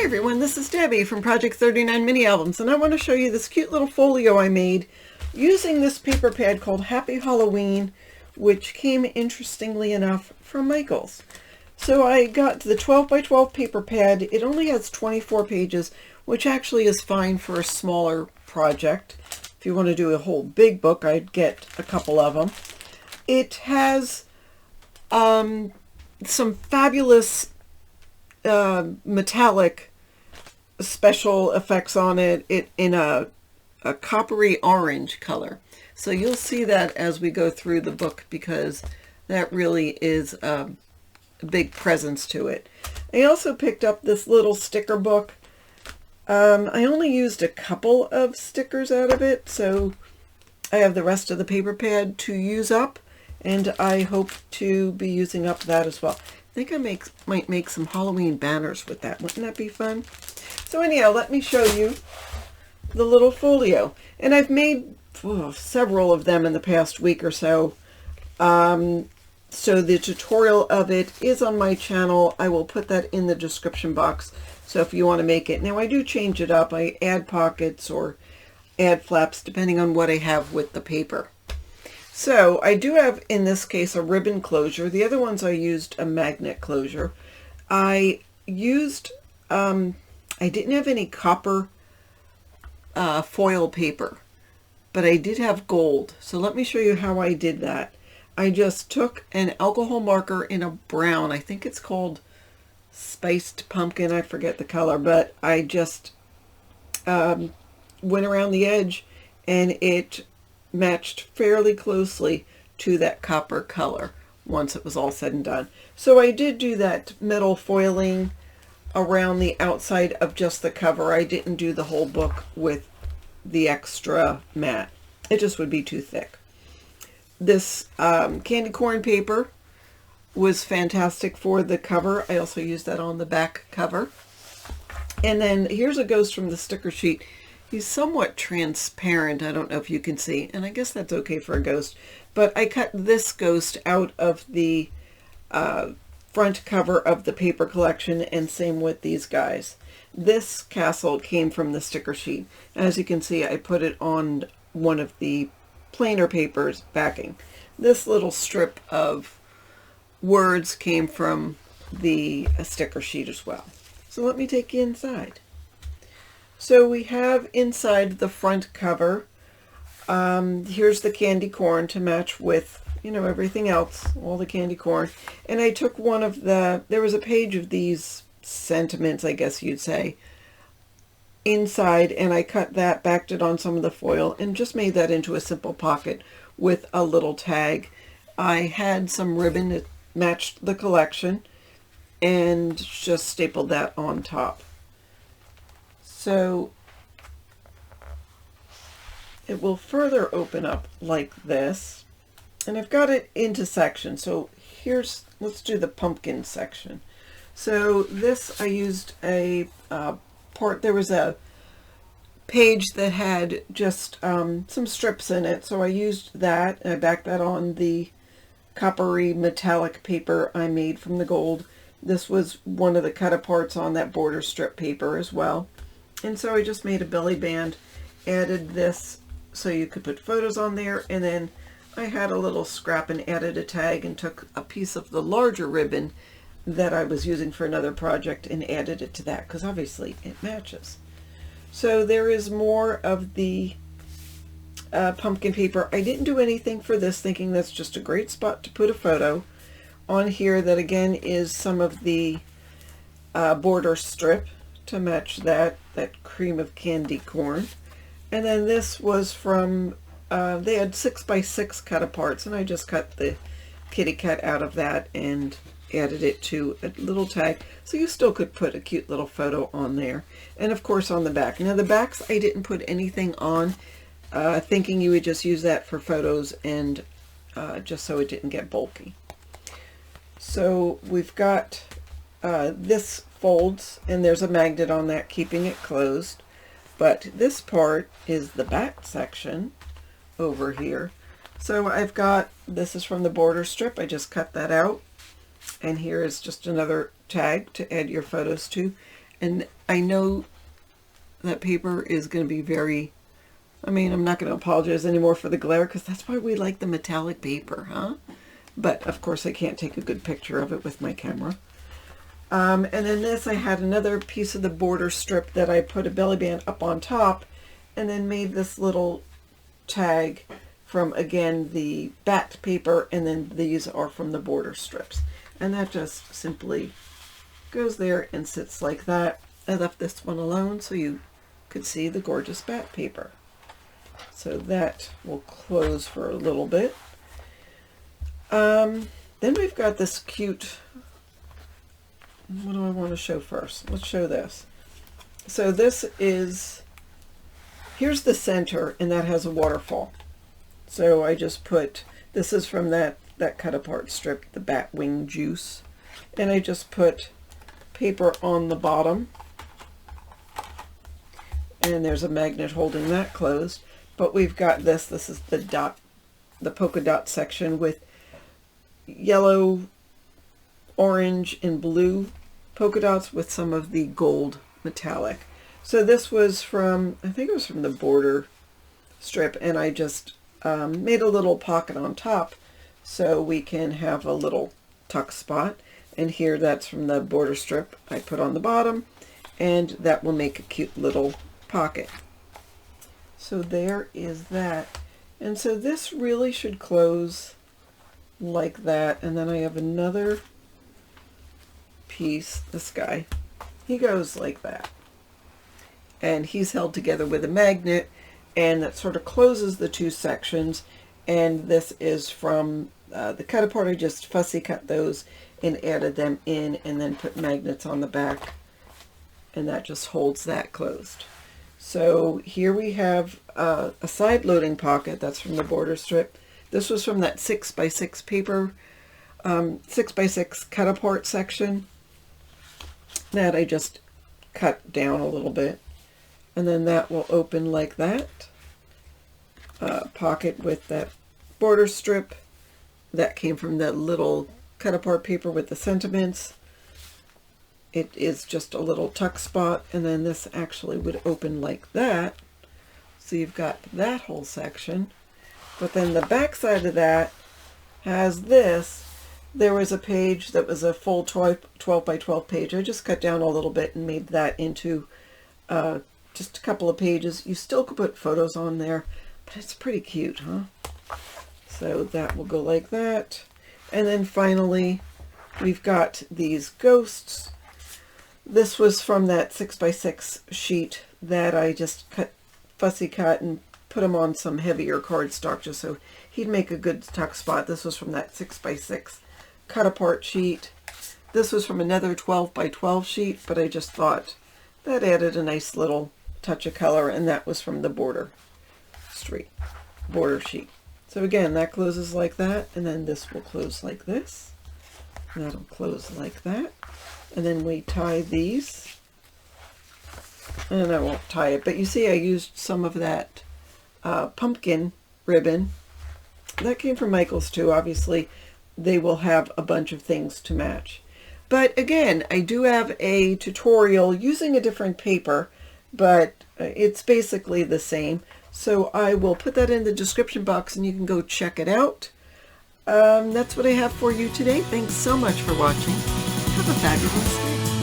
everyone, this is Debbie from Project 39 Mini Albums, and I want to show you this cute little folio I made using this paper pad called Happy Halloween, which came, interestingly enough, from Michaels. So I got the 12 by 12 paper pad. It only has 24 pages, which actually is fine for a smaller project. If you want to do a whole big book, I'd get a couple of them. It has some fabulous metallic special effects on it, in a coppery orange color. So you'll see that as we go through the book, because that really is a big presence to it. I also picked up this little sticker book. I only used a couple of stickers out of it, so I have the rest of the paper pad to use up, and I hope to be using up that as well. I think I might make some Halloween banners with that. Wouldn't that be fun? So anyhow, let me show you the little folio. And I've made several of them in the past week or so. So the tutorial of it is on my channel. I will put that in the description box. So if you want to make it. Now I do change it up. I add pockets or add flaps depending on what I have with the paper. So I do have, in this case, a ribbon closure. The other ones I used a magnet closure. I used, I didn't have any copper foil paper, but I did have gold. So let me show you how I did that. I just took an alcohol marker in a brown. I think it's called Spiced Pumpkin. I forget the color, but I just went around the edge, and it matched fairly closely to that copper color once it was all said and done. So I did do that metal foiling around the outside of just the cover. I didn't do the whole book with the extra matte. It just would be too thick. This candy corn paper was fantastic for the cover. I also used that on the back cover. And then here's a ghost from the sticker sheet. He's somewhat transparent. I don't know if you can see, and I guess that's okay for a ghost. But I cut this ghost out of the front cover of the paper collection, and same with these guys. This castle came from the sticker sheet. As you can see, I put it on one of the plainer papers backing. This little strip of words came from the sticker sheet as well. So let me take you inside. So we have inside the front cover, here's the candy corn to match with, everything else, all the candy corn. And I took one of there was a page of these sentiments, I guess you'd say, inside, and I cut that, backed it on some of the foil, and just made that into a simple pocket with a little tag. I had some ribbon that matched the collection, and just stapled that on top. So it will further open up like this, and I've got it into sections. So let's do the pumpkin section. So this, I used a there was a page that had just some strips in it, so I used that, and I backed that on the coppery metallic paper I made from the gold. This was one of the cut aparts on that border strip paper as well. And so I just made a belly band, added this so you could put photos on there, and then I had a little scrap and added a tag, and took a piece of the larger ribbon that I was using for another project and added it to that, because obviously it matches. So there is more of the pumpkin paper. I didn't do anything for this, thinking that's just a great spot to put a photo on here. That again is some of the border strip to match that cream of candy corn. And then this was from, they had 6x6 cut aparts, and I just cut the kitty cat out of that and added it to a little tag, so you still could put a cute little photo on there. And of course on the back. Now the backs I didn't put anything on, thinking you would just use that for photos, and just so it didn't get bulky. So we've got this folds, and there's a magnet on that keeping it closed. But this part is the back section over here. So I've got, this is from the border strip. I just cut that out. And here is just another tag to add your photos to. And I know that paper is going to be very, I mean, I'm not going to apologize anymore for the glare because that's why we like the metallic paper, huh? But of course I can't take a good picture of it with my camera. And then this, I had another piece of the border strip that I put a belly band up on top and then made this little tag from, again, the back paper, and then these are from the border strips. And that just simply goes there and sits like that. I left this one alone so you could see the gorgeous back paper. So that will close for a little bit. Then we've got this cute, what do I want to show first? Let's show this. So this is, here's the center, and that has a waterfall. So I just put, this is from that cut apart strip, the bat wing juice. And I just put paper on the bottom. And there's a magnet holding that closed. But we've got this is the dot, the polka dot section with yellow, orange, and blue polka dots with some of the gold metallic. So this was from, I think it was from the border strip, and I just made a little pocket on top so we can have a little tuck spot. And here, that's from the border strip I put on the bottom, and that will make a cute little pocket. So there is that. And so this really should close like that. And then I have another piece, this guy, he goes like that. And he's held together with a magnet, and that sort of closes the two sections. And this is from the cut apart. I just fussy cut those and added them in, and then put magnets on the back, and that just holds that closed. So here we have a side loading pocket. That's from the border strip. This was from that 6x6 paper, 6x6 cut apart section that I just cut down a little bit. And then that will open like that. Pocket with that border strip. That came from the little cut apart paper with the sentiments. It is just a little tuck spot, and then this actually would open like that. So you've got that whole section. But then the back side of that has this. There was a page that was a full 12 by 12 page. I just cut down a little bit and made that into just a couple of pages. You still could put photos on there, but it's pretty cute, huh? So that will go like that. And then finally, we've got these ghosts. This was from that 6x6 sheet that I just fussy cut and put them on some heavier cardstock just so he'd make a good tuck spot. This was from that 6x6 cut apart sheet. This was from another 12 by 12 sheet, but I just thought that added a nice little touch of color, and that was from the border sheet. So again, that closes like that, and then this will close like this, and that'll close like that. And then we tie these, and I won't tie it, but you see I used some of that pumpkin ribbon. That came from Michael's too. Obviously, they will have a bunch of things to match. But again, I do have a tutorial using a different paper, but it's basically the same. So I will put that in the description box, and you can go check it out. That's what I have for you today. Thanks so much for watching. Have a fabulous day.